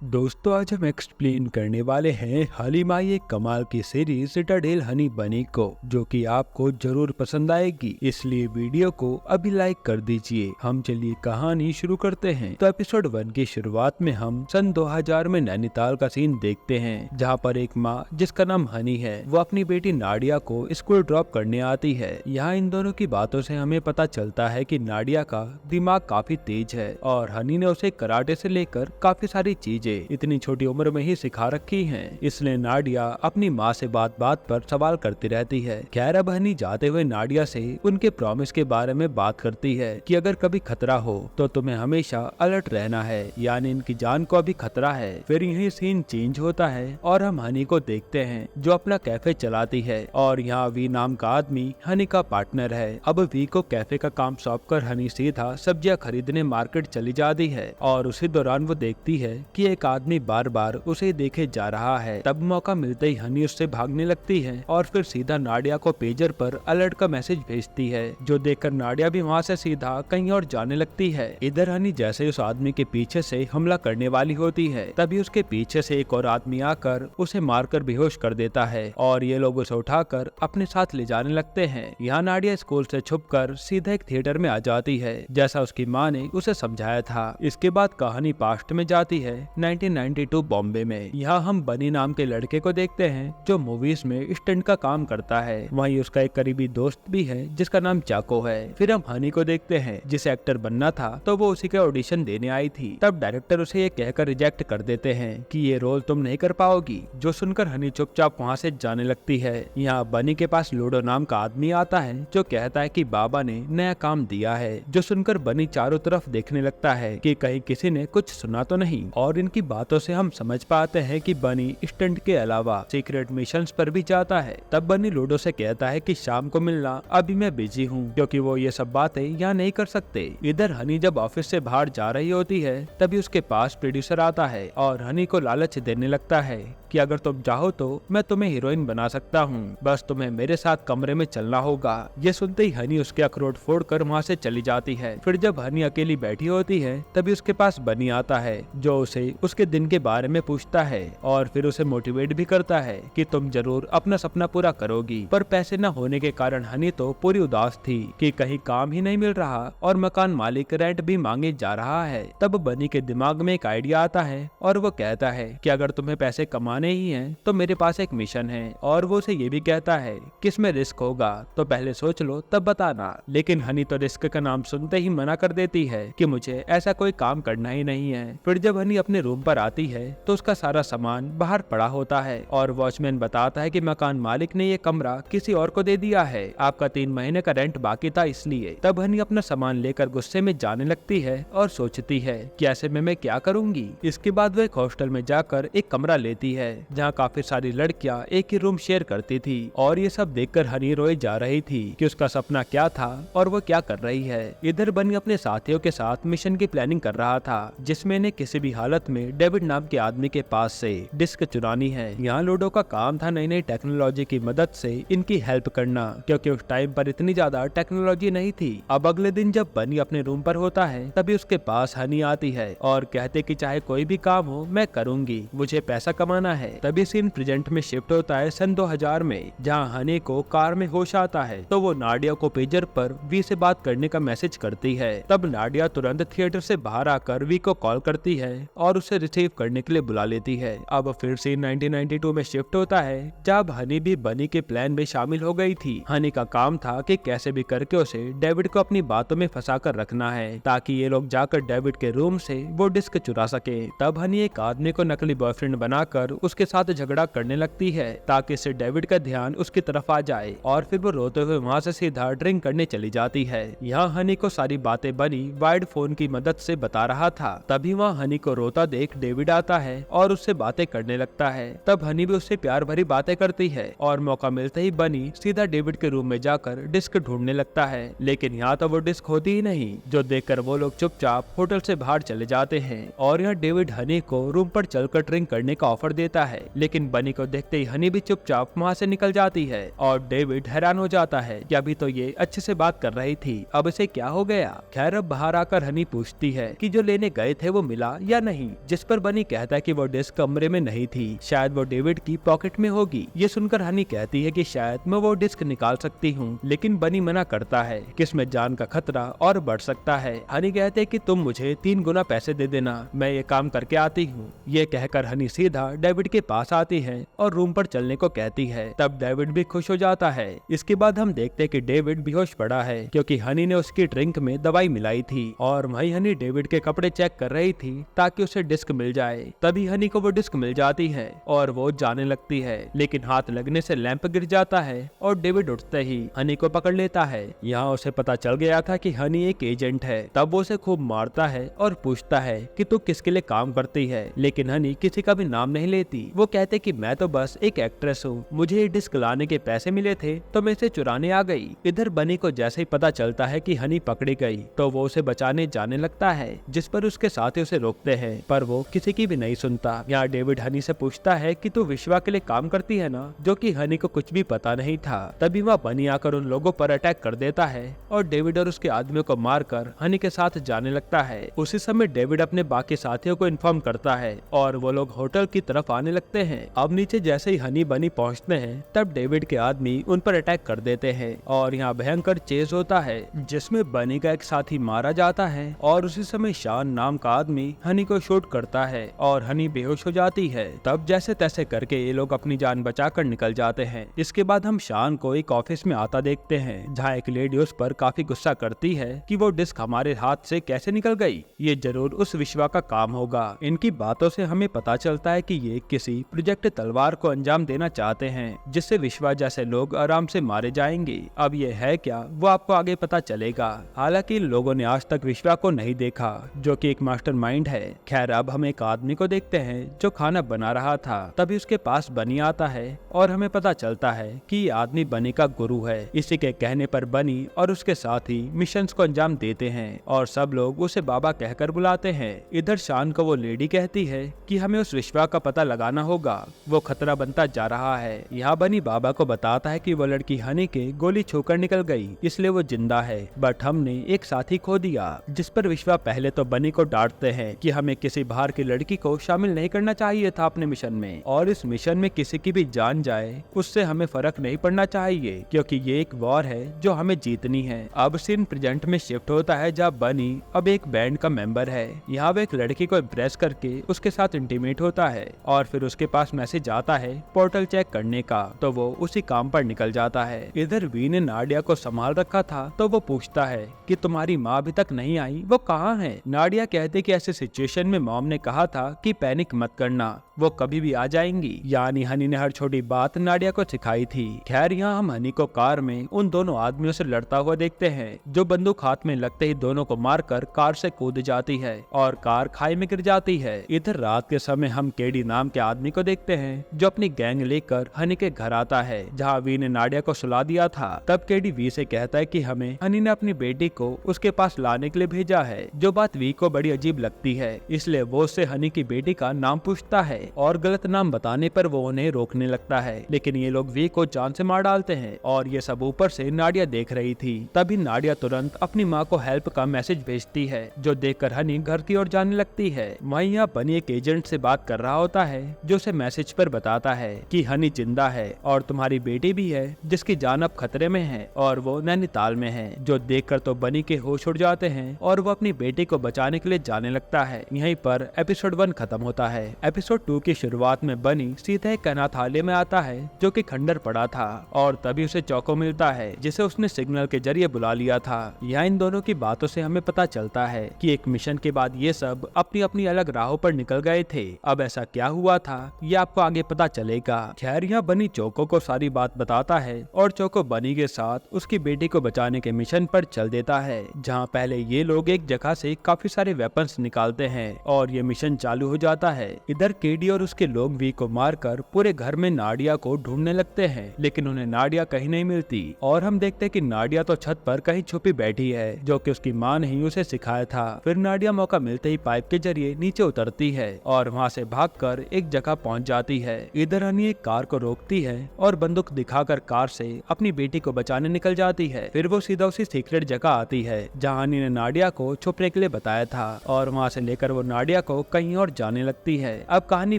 दोस्तों, आज हम एक्सप्लेन करने वाले हैं हालिमा ये कमाल की सीरीज सिटाडेल हनी बनी को, जो कि आपको जरूर पसंद आएगी। इसलिए वीडियो को अभी लाइक कर दीजिए। हम चलिए कहानी शुरू करते हैं। तो एपिसोड 1 की शुरुआत में हम सन 2000 में नैनीताल का सीन देखते हैं, जहाँ पर एक माँ जिसका नाम हनी है, वो अपनी बेटी नाडिया को स्कूल ड्रॉप करने आती है। यहाँ इन दोनों की बातों से हमें पता चलता है कि नाडिया का दिमाग काफी तेज है और हनी ने उसे कराटे से लेकर काफी सारी चीजें इतनी छोटी उम्र में ही सिखा रखी हैं। इसलिए नाडिया अपनी माँ से बात बात पर सवाल करती रहती है। खैर, अब हनी जाते हुए नाडिया से उनके प्रॉमिस के बारे में बात करती है कि अगर कभी खतरा हो तो तुम्हें हमेशा अलर्ट रहना है, यानी इनकी जान को अभी खतरा है। फिर यही सीन चेंज होता है और हम हनी को देखते हैं जो अपना कैफे चलाती है और यहाँ वी नाम का आदमी हनी का पार्टनर है। अब वी को कैफे का काम सौंप कर हनी सीधा सब्जियां खरीदने मार्केट चली जाती है और उसी दौरान वो देखती है कि एक आदमी बार बार उसे देखे जा रहा है। तब मौका मिलते ही हनी उससे भागने लगती है और फिर सीधा नाडिया को पेजर पर अलर्ट का मैसेज भेजती है, जो देखकर नाडिया भी वहाँ से सीधा कहीं और जाने लगती है। इधर हनी जैसे उस आदमी के पीछे से हमला करने वाली होती है, तभी उसके पीछे से एक और आदमी आकर उसे मारकर बेहोश कर देता है और ये लोग उसे उठाकर अपने साथ ले जाने लगते हैं। यहाँ नाडिया स्कूल से छुपकर सीधा एक थिएटर में आ जाती है, जैसा उसकी माँ ने उसे समझाया था। इसके बाद कहानी पास्ट में जाती है 1992 बॉम्बे में। यहाँ हम बनी नाम के लड़के को देखते हैं जो मूवीज में स्टंट का काम करता है। वहीं उसका एक करीबी दोस्त भी है जिसका नाम चाको है। फिर हम हनी को देखते हैं जिसे एक्टर बनना था, तो वो उसी के ऑडिशन देने आई थी। तब डायरेक्टर उसे ये कहकर रिजेक्ट कर देते हैं कि ये रोल तुम नहीं कर पाओगी, जो सुनकर हनी चुपचाप वहाँ से जाने लगती है। यहाँ बनी के पास लूडो नाम का आदमी आता है जो कहता है कि बाबा ने नया काम दिया है, जो सुनकर बनी चारों तरफ देखने लगता है कि कहीं किसी ने कुछ सुना तो नहीं। और इनकी बातों से हम समझ पाते हैं कि बनी स्टंट के अलावा सीक्रेट मिशंस पर भी जाता है। तब बनी लूडो से कहता है कि शाम को मिलना, अभी मैं बिजी हूँ, क्योंकि वो ये सब बातें यहाँ नहीं कर सकते। इधर हनी जब ऑफिस से बाहर जा रही होती है, तभी उसके पास प्रोड्यूसर आता है और हनी को लालच देने लगता है कि अगर तुम चाहो तो मैं तुम्हें हीरोइन बना सकता हूँ, बस तुम्हें मेरे साथ कमरे में चलना होगा। ये सुनते ही हनी उसके अखरोट फोड़कर वहाँ से चली जाती है। फिर जब हनी अकेली बैठी होती है, तभी उसके पास बनी आता है जो उसे उसके दिन के बारे में पूछता है और फिर उसे मोटिवेट भी करता है कि तुम जरूर अपना सपना पूरा करोगी। पर पैसे न होने के कारण हनी तो पूरी उदास थी कि कहीं काम ही नहीं मिल रहा और मकान मालिक रेंट भी मांगे जा रहा है। तब बनी के दिमाग में एक आइडिया आता है और वो कहता है कि अगर तुम्हें पैसे कमाने ही हैं, तो मेरे पास एक मिशन है। और वो उसे ये भी कहता है कि इसमें रिस्क होगा, तो पहले सोच लो तब बताना। लेकिन हनी तो रिस्क का नाम सुनते ही मना कर देती है कि मुझे ऐसा कोई काम करना ही नहीं है। फिर जब हनी अपने रूम पर आती है तो उसका सारा सामान बाहर पड़ा होता है और वॉचमैन बताता है कि मकान मालिक ने ये कमरा किसी और को दे दिया है, आपका 3 महीने का रेंट बाकी था इसलिए। तब हनी अपना सामान लेकर गुस्से में जाने लगती है और सोचती है कि ऐसे में मैं क्या करूंगी। इसके बाद वो एक हॉस्टल में जाकर एक कमरा लेती है जहाँ काफी सारी लड़कियां एक ही रूम शेयर करती थी और ये सब देखकर हनी रोए जा रही थी कि उसका सपना क्या था और वो क्या कर रही है। इधर बनी अपने साथियों के साथ मिशन की प्लानिंग कर रहा था, जिसमें इन्हें किसी भी हालत में डेविड नाम के आदमी के पास से डिस्क चुरानी है। यहाँ लूडो का काम था नई नई टेक्नोलॉजी की मदद से इनकी हेल्प करना, क्योंकि उस टाइम पर इतनी ज्यादा टेक्नोलॉजी नहीं थी। अब अगले दिन जब बनी अपने रूम पर होता है, तभी उसके पास हनी आती है और कहते कि चाहे कोई भी काम हो मैं करूंगी, मुझे पैसा कमाना है। तभी सीन प्रेजेंट में शिफ्ट होता है सन 2000 में, जहाँ हनी को कार में होश आता है तो वो नाडिया को पेजर पर वी से बात करने का मैसेज करती है। तब नाडिया तुरंत थिएटर से बाहर आकर वी को कॉल करती है और उसे रिसीव करने के लिए बुला लेती है। अब फिर सीन 1992 में शिफ्ट होता है, जब हनी भी बनी के प्लान में शामिल हो गई थी। हनी का काम था कि कैसे भी करके उसे डेविड को अपनी बातों में फंसा कर रखना है, ताकि ये लोग जाकर डेविड के रूम से वो डिस्क चुरा सके। तब हनी एक आदमी को नकली बॉयफ्रेंड बनाकर उसके साथ झगड़ा करने लगती है ताकि इससे डेविड का ध्यान उसकी तरफ आ जाए और फिर वो रोते हुए वहाँ से सीधा ड्रिंक करने चली जाती है। यहाँ हनी को सारी बातें बनी वाइड फोन की मदद से बता रहा था। तभी वहाँ हनी को रोता देख डेविड आता है और उससे बातें करने लगता है। तब हनी भी उससे प्यार भरी बातें करती है और मौका मिलते ही बनी सीधा डेविड के रूम में जाकर डिस्क ढूंढने लगता है, लेकिन यहाँ तो वो डिस्क होती ही नहीं, जो देखकर वो लोग चुपचाप होटल से बाहर चले जाते हैं। और यहाँ डेविड हनी को रूम पर चलकर ड्रिंक करने का ऑफर देता है, लेकिन बनी को देखते ही हनी भी चुपचाप वहाँ से निकल जाती है और डेविड हैरान हो जाता है कि अभी तो ये अच्छे से बात कर रही थी, अब इसे क्या हो गया। खैर अब बाहर आकर हनी पूछती है कि जो लेने गए थे वो मिला या नहीं, जिस पर बनी कहता है कि वो डिस्क कमरे में नहीं थी, शायद वो डेविड की पॉकेट में होगी। ये सुनकर हनी कहती है कि शायद मैं वो डिस्क निकाल सकती हूँ, लेकिन बनी मना करता है कि इसमें जान का खतरा और बढ़ सकता है। हनी कहते हैं कि तुम मुझे 3 गुना पैसे दे देना, मैं ये काम करके आती हूँ। ये कहकर हनी सीधा डेविड के पास आती है और रूम पर चलने को कहती है। तब डेविड भी खुश हो जाता है। इसके बाद हम देखते हैं कि डेविड बेहोश पड़ा है क्योंकि हनी ने उसकी ड्रिंक में दवाई मिलाई थी और वही हनी डेविड के कपड़े चेक कर रही थी ताकि उसे डिस्क मिल जाए। तभी हनी को वो डिस्क मिल जाती है और वो जाने लगती है, लेकिन हाथ लगने से लैंप गिर जाता है और डेविड उठते ही हनी को पकड़ लेता है। यहाँ उसे पता चल गया था कि हनी एक एजेंट है। तब वो उसे खूब मारता है और पूछता है कि तू किसके लिए काम करती है, लेकिन हनी किसी का भी नाम नहीं लेती। वो कहते कि मैं तो बस एक एक्ट्रेस हूँ, मुझे ये डिस्क लाने के पैसे मिले थे तो मैं इसे चुराने आ गई। इधर बनी को जैसे ही पता चलता है कि हनी पकड़ी गई तो वो उसे बचाने जाने लगता है, जिस पर उसके साथी उसे रोकते हैं, पर वो किसी की भी नहीं सुनता। यहाँ डेविड हनी से पूछता है कि तू विश्वा के लिए काम करती है ना, जो कि हनी को कुछ भी पता नहीं था। तभी वह बनी आकर उन लोगों पर अटैक कर देता है और डेविड और उसके आदमियों को मारकर हनी के साथ जाने लगता है। उसी समय डेविड अपने बाकी साथियों को इन्फॉर्म करता है और वो लोग होटल की तरफ आने लगते हैं। अब नीचे जैसे ही हनी बनी पहुंचते हैं तब डेविड के आदमी उन पर अटैक कर देते हैं और यहाँ भयंकर चेज होता है जिसमें बनी का एक साथी मारा जाता है और उसी समय शान नाम का आदमी हनी को शूट करता है और हनी बेहोश हो जाती है। तब जैसे तैसे करके ये लोग अपनी जान बचाकर निकल जाते हैं। इसके बाद हम शान को एक ऑफिस में आता देखते हैं जहाँ एक लेडी उस पर काफी गुस्सा करती है कि वो डिस्क हमारे हाथ से कैसे निकल गई, ये जरूर उस विश्वा का काम होगा। इनकी बातों से हमें पता चलता है कि ये किसी प्रोजेक्ट तलवार को अंजाम देना चाहते हैं जिससे विश्वा जैसे लोग आराम से मारे जाएंगे। अब ये है क्या वो आपको आगे पता चलेगा। हालांकि इन लोगों ने आज तक विश्वा को नहीं देखा जो कि एक मास्टरमाइंड है। खैर अब हम एक आदमी को देखते हैं जो खाना बना रहा था। तभी उसके पास बनी आता है और हमें पता चलता है कि ये आदमी बनी का गुरु है। इसी के कहने पर बनी और उसके साथी मिशंस को अंजाम देते हैं और सब लोग उसे बाबा कहकर बुलाते हैं। इधर शान को वो लेडी कहती है कि हमें उस विश्वा का पता लगाना होगा, वो खतरा बनता जा रहा है। यहाँ बनी बाबा को बताता है कि वो लड़की हनी के गोली छूकर निकल गई इसलिए वो जिंदा है, बट हमने एक साथी खो दिया। जिस पर विश्वा पहले तो बनी को डांटते हैं कि हमें किसी बाहर की लड़की को शामिल नहीं करना चाहिए था अपने मिशन में, और इस मिशन में किसी की भी जान जाए उससे हमें फर्क नहीं पड़ना चाहिए क्योंकि ये एक वॉर है जो हमें जीतनी है। अब सीन प्रेजेंट में शिफ्ट होता है जहाँ बनी अब एक बैंड का मेंबर है। यहाँ वो एक लड़की को इम्प्रेस करके उसके साथ इंटीमेट होता है और फिर उसके पास मैसेज आता है पोर्टल चेक करने का, तो वो उसी काम पर निकल जाता है। इधर वी ने नाडिया को संभाल रखा था तो वो पूछता है कि तुम्हारी माँ अभी तक नहीं आई, वो कहाँ है। नाडिया कहते कि ऐसे सिचुएशन में मॉम ने कहा था कि पैनिक मत करना, वो कभी भी आ जाएंगी। यानी हनी ने हर छोटी बात नाडिया को सिखाई थी। खैर यहाँ हम हनी को कार में उन दोनों आदमियों से लड़ता हुआ देखते हैं जो बंदूक हाथ में लगते ही दोनों को मारकर कार से कूद जाती है और कार खाई में गिर जाती है। इधर रात के समय हम केडी नाम के आदमी को देखते हैं जो अपनी गैंग लेकर हनी के घर आता है जहाँ वी ने नाडिया को सुला दिया था। तब केडी वी से कहता है कि हमें हनी ने अपनी बेटी को उसके पास लाने के लिए भेजा है, जो बात वी को बड़ी अजीब लगती है। इसलिए वो उससे हनी की बेटी का नाम पूछता है और गलत नाम बताने पर वो उन्हें रोकने लगता है, लेकिन ये लोग वी को जान से मार डालते हैं और ये सब ऊपर से नाडिया देख रही थी। तभी नाडिया तुरंत अपनी माँ को हेल्प का मैसेज भेजती है जो देखकर हनी घर की ओर जाने लगती है। वहीं यहाँ बनी एक एजेंट से बात कर रहा होता है जो उसे मैसेज पर बताता है कि हनी जिंदा है और तुम्हारी बेटी भी है जिसकी जान अब खतरे में है और वो नैनीताल में है। जो देखकर तो बनी के होश उड़ जाते हैं और वो अपनी बेटी को बचाने के लिए जाने लगता है। यहीं पर एपिसोड 1 खत्म होता है। एपिसोड 2 की शुरुआत में बनी सीधा एक अनाथालय में आता है जो कि खंडर पड़ा था और तभी उसे चौको मिलता है जिसे उसने सिग्नल के जरिए बुला लिया था। यहाँ इन दोनों की बातों से हमें पता चलता है कि एक मिशन के बाद ये सब अपनी अपनी अलग राहों पर निकल गए थे। अब ऐसा क्या हुआ था ये आपको आगे पता चलेगा। खैर यहाँ बनी चौको को सारी बात बताता है और चौको बनी के साथ उसकी बेटी को बचाने के मिशन पर चल देता है, जहाँ पहले ये लोग एक जगह से काफी सारे वेपन्स निकालते हैं और ये मिशन चालू हो जाता है। इधर केडी और उसके लोग वी को मारकर पूरे घर में नाडिया को ढूंढने लगते हैं, लेकिन उन्हें नाडिया कहीं नहीं मिलती और हम देखते हैं कि नाडिया तो छत पर कहीं छुपी बैठी है जो कि उसकी माँ ने ही उसे सिखाया था। फिर नाडिया मौका मिलते ही पाइप के जरिए नीचे उतरती है और वहाँ से भागकर एक जगह पहुँच जाती है। इधर हनी एक कार को रोकती है और बंदूक दिखाकर कार से अपनी बेटी को बचाने निकल जाती है। फिर वो सीधा उसी सीक्रेट जगह आती है जहाँ हनी ने नाडिया को छुपने के लिए बताया था और वहाँ से लेकर वो नाडिया नाडिया को कहीं और जाने लगती है। अब कहानी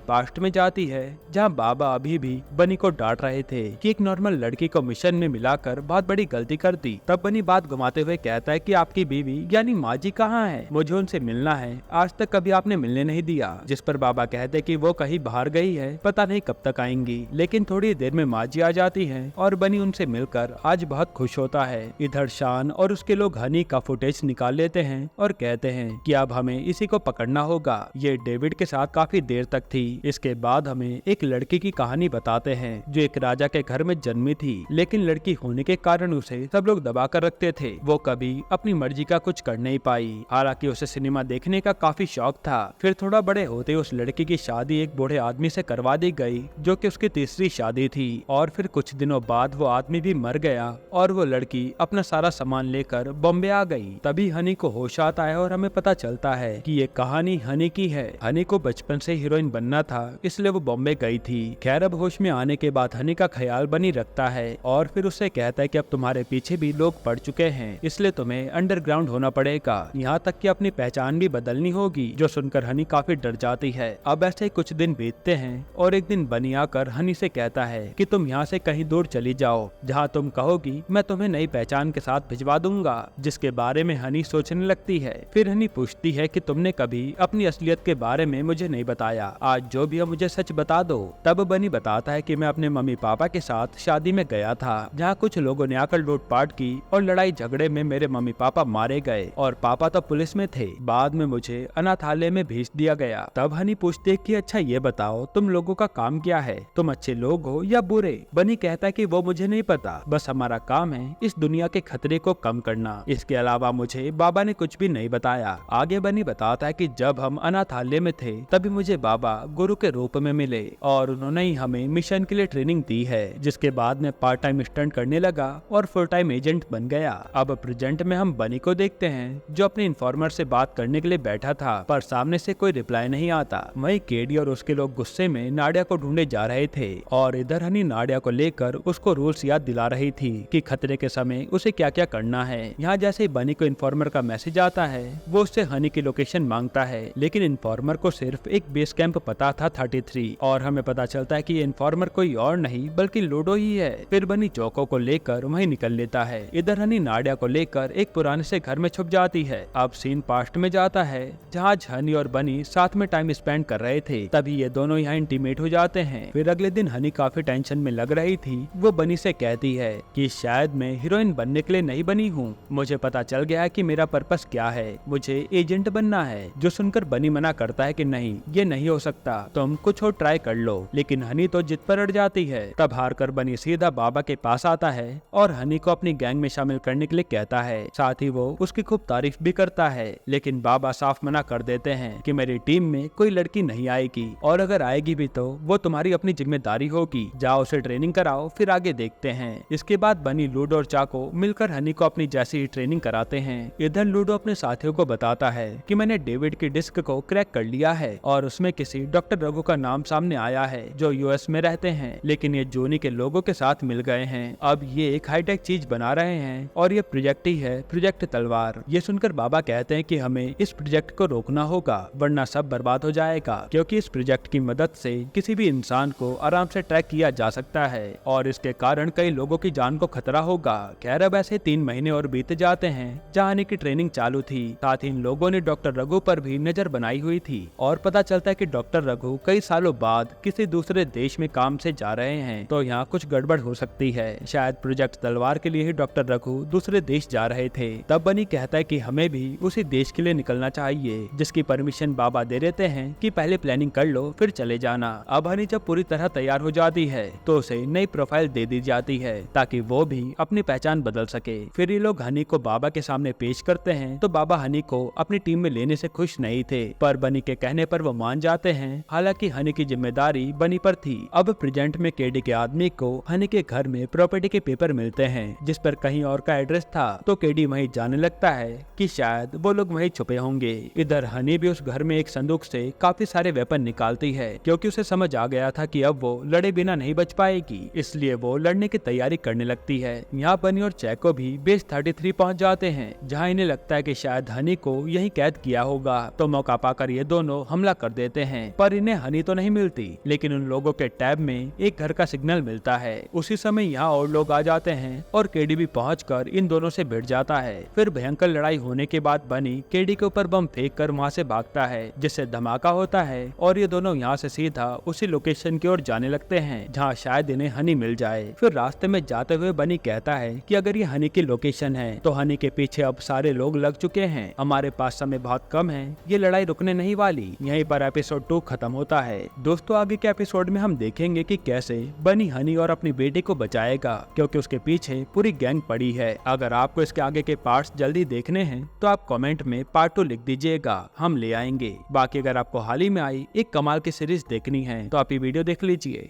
पास्ट में जाती है, जहाँ बाबा अभी भी बनी को डांट रहे थे कि एक नॉर्मल लड़की को मिशन में मिलाकर बहुत बड़ी गलती कर दी। तब बनी बात घुमाते हुए कहता है कि आपकी बीवी यानी माँ जी कहाँ है, मुझे उनसे मिलना है, आज तक कभी आपने मिलने नहीं दिया। जिस पर बाबा कहते कि वो कहीं बाहर गई है, पता नहीं कब तक आएंगी। लेकिन थोड़ी देर में माँ जी आ जाती है और बनी उनसे मिलकर आज बहुत खुश होता है। इधर शान और उसके लोग हनी का फुटेज निकाल लेते हैं और कहते हैं कि अब हमें इसी को पकड़ना होगा। ये डेविड के साथ काफी देर तक थी। इसके बाद हमें एक लड़की की कहानी बताते हैं जो एक राजा के घर में जन्मी थी, लेकिन लड़की होने के कारण उसे सब लोग दबा कर रखते थे। वो कभी अपनी मर्जी का कुछ कर नहीं पाई। हालांकि उसे सिनेमा देखने का काफी शौक था। फिर थोड़ा बड़े होते उस लड़की की शादी एक बूढ़े आदमी से करवा दी गई, जो कि उसकी तीसरी शादी थी। और फिर कुछ दिनों बाद वो आदमी भी मर गया और वो लड़की अपना सारा सामान लेकर बॉम्बे आ गई। तभी हनी को होश आता है और हमें पता चलता है कि ये कहानी हनी की है। हनी को बचपन से हीरोइन बनना था, इसलिए वो बॉम्बे गई थी। खैर अब होश में आने के बाद हनी का ख्याल बनी रखता है और फिर उससे कहता है कि अब तुम्हारे पीछे भी लोग पड़ चुके हैं, इसलिए तुम्हें अंडरग्राउंड होना पड़ेगा, यहाँ तक कि अपनी पहचान भी बदलनी होगी। जो सुनकर हनी काफी डर जाती है। अब ऐसे कुछ दिन बीतते हैं और एक दिन बनी आकर हनी से कहता है कि तुम यहाँ से कहीं दूर चली जाओ, जहाँ तुम कहोगी मैं तुम्हें नई पहचान के साथ भिजवा दूंगा। जिसके बारे में हनी सोचने लगती है। फिर हनी पूछती है कि तुमने कभी अपनी असलियत के बारे में मुझे नहीं बताया, आज जो भी है मुझे सच बता दो। तब बनी बताता है कि मैं अपने मम्मी पापा के साथ शादी में गया था, जहाँ कुछ लोगों ने आकर लूटपाट की और लड़ाई झगड़े में मेरे मम्मी पापा मारे गए और पापा तो पुलिस में थे। बाद में मुझे अनाथालय में भेज दिया गया। तब हनी पूछती है कि अच्छा ये बताओ तुम लोगों का काम क्या है, तुम अच्छे लोग हो या बुरे। बनी कहता है कि वो मुझे नहीं पता, बस हमारा काम है इस दुनिया के खतरे को कम करना। इसके अलावा मुझे बाबा ने कुछ भी नहीं बताया। आगे बनी बताता है कि जब हम अनाथालय में थे तभी मुझे बाबा गुरु के रूप में मिले और उन्होंने ही हमें मिशन के लिए ट्रेनिंग दी है। जिसके बाद मैं पार्ट टाइम स्टंट करने लगा और फुल टाइम एजेंट बन गया। अब प्रेजेंट में हम बनी को देखते हैं जो अपने इन्फॉर्मर से बात करने के लिए बैठा था, पर सामने से कोई रिप्लाई नहीं आता। वही केडी और उसके लोग गुस्से में नाडिया को ढूंढे जा रहे थे और इधर हनी नाडिया को लेकर उसको रूल्स याद दिला रही थी कि खतरे के समय उसे क्या क्या करना है। यहाँ जैसे बनी को इन्फॉर्मर का मैसेज आता है, वो उससे हनी की लोकेशन मांगता है, लेकिन इन्फॉर्मर को सिर्फ एक बेस कैंप पता था 33 और हमें पता चलता है कि ये इन्फॉर्मर कोई और नहीं बल्कि लूडो ही है। फिर बनी चौको को लेकर वहीं निकल लेता है। इधर हनी नाडिया को लेकर एक पुराने से घर में छुप जाती है। अब सीन पास्ट में जाता है, जहाँ हनी और बनी साथ में टाइम स्पेंड कर रहे थे। तभी ये दोनों यहाँ इंटीमेट हो जाते हैं। फिर अगले दिन हनी काफी टेंशन में लग रही थी। वो बनी से कहती है कि शायद मैं हीरोइन बनने के लिए नहीं बनी हूँ, मुझे पता चल गया है कि मेरा पर्पस क्या है, मुझे एजेंट बनना है। जो सुनकर बनी मना करता है कि नहीं ये नहीं हो सकता, तुम कुछ और ट्राई कर लो। लेकिन हनी तो जिद पर अड़ जाती है। तब हार कर बनी सीधा बाबा के पास आता है और हनी को अपनी गैंग में शामिल करने के लिए कहता है। साथ ही वो उसकी खूब तारीफ भी करता है, लेकिन बाबा साफ मना कर देते हैं कि मेरी टीम में कोई लड़की नहीं आएगी और अगर आएगी भी तो वो तुम्हारी अपनी जिम्मेदारी होगी, जाओ उसे ट्रेनिंग कराओ, फिर आगे देखते हैं। इसके बाद बनी लूडो और चाको मिलकर हनी को अपनी जैसी ही ट्रेनिंग कराते हैं। इधर लूडो अपने साथियों को बताता है कि मैंने डेविड की डिस्क को क्रैक कर लिया है और उसमें किसी डॉक्टर रघु का नाम सामने आया है जो यूएस में रहते हैं, लेकिन ये जोनी के लोगों के साथ मिल गए हैं। अब ये एक हाईटेक चीज बना रहे हैं और ये प्रोजेक्ट ही है, प्रोजेक्ट तलवार। ये सुनकर बाबा कहते हैं कि हमें इस प्रोजेक्ट को रोकना होगा वरना सब बर्बाद हो जाएगा, क्योंकि इस प्रोजेक्ट की मदद से किसी भी इंसान को आराम से ट्रैक किया जा सकता है और इसके कारण कई लोगों की जान को खतरा होगा। खैर अब ऐसे 3 महीने और बीत जाते हैं जहाँ हनी की ट्रेनिंग चालू थी। साथ ही इन लोगों ने डॉक्टर रघु पर भी नजर बनाई हुई थी और पता चलता है कि डॉक्टर रघु कई सालों बाद किसी दूसरे देश में काम से जा रहे हैं, तो यहाँ कुछ गड़बड़ हो सकती है। शायद प्रोजेक्ट तलवार के लिए ही डॉक्टर रघु दूसरे देश जा रहे थे। तब बनी कहता है कि हमें भी उसी देश के लिए निकलना चाहिए, जिसकी परमिशन बाबा दे देते हैं कि पहले प्लानिंग कर लो फिर चले जाना। अब हनी जब पूरी तरह तैयार हो जाती है तो उसे नई प्रोफाइल दे दी जाती है ताकि वो भी अपनी पहचान बदल सके। फिर ये लोग हनी को बाबा के सामने पेश करते हैं तो बाबा हनी को अपनी टीम में लेने से खुश नहीं थे, पर बनी के कहने पर वो मान जाते हैं। हालांकि हनी की जिम्मेदारी बनी पर थी। अब प्रेजेंट में केडी के आदमी को हनी के घर में प्रॉपर्टी के पेपर मिलते हैं जिस पर कहीं और का एड्रेस था, तो केडी वहीं जाने लगता है कि शायद वो लोग वहीं छुपे होंगे। इधर हनी भी उस घर में एक संदूक से काफी सारे वेपन निकालती है, क्योंकि उसे समझ आ गया था कि अब वो लड़े बिना नहीं बच पाएगी, इसलिए वो लड़ने की तैयारी करने लगती है। यहाँ बनी और चैको भी बेस 33 पहुँच जाते हैं, जहाँ इन्हें लगता है कि शायद हनी को यही कैद किया होगा। तो मौका मौका पाकर ये दोनों हमला कर देते हैं, पर इन्हें हनी तो नहीं मिलती। लेकिन उन लोगों के टैब में एक घर का सिग्नल मिलता है। उसी समय यहाँ और लोग आ जाते हैं और केडी भी पहुंचकर इन दोनों से भिड़ जाता है। फिर भयंकर लड़ाई होने के बाद बनी केडी के ऊपर बम फेंक कर वहाँ से भागता है, जिससे धमाका होता है और ये दोनों यहाँ से सीधा उसी लोकेशन की ओर जाने लगते हैं जहाँ शायद इन्हें हनी मिल जाए। फिर रास्ते में जाते हुए बनी कहता है कि अगर ये हनी की लोकेशन है तो हनी के पीछे अब सारे लोग लग चुके हैं, हमारे पास समय बहुत कम है, ये लड़ाई रुकने नहीं वाली। यहीं पर एपिसोड 2 खत्म होता है। दोस्तों आगे के एपिसोड में हम देखेंगे कि कैसे बनी हनी और अपनी बेटी को बचाएगा, क्योंकि उसके पीछे पूरी गैंग पड़ी है। अगर आपको इसके आगे के पार्ट्स जल्दी देखने हैं तो आप कमेंट में पार्ट 2 लिख दीजिएगा, हम ले आएंगे। बाकी अगर आपको हाल ही में आई एक कमाल की सीरीज देखनी है तो आप ये वीडियो देख लीजिए।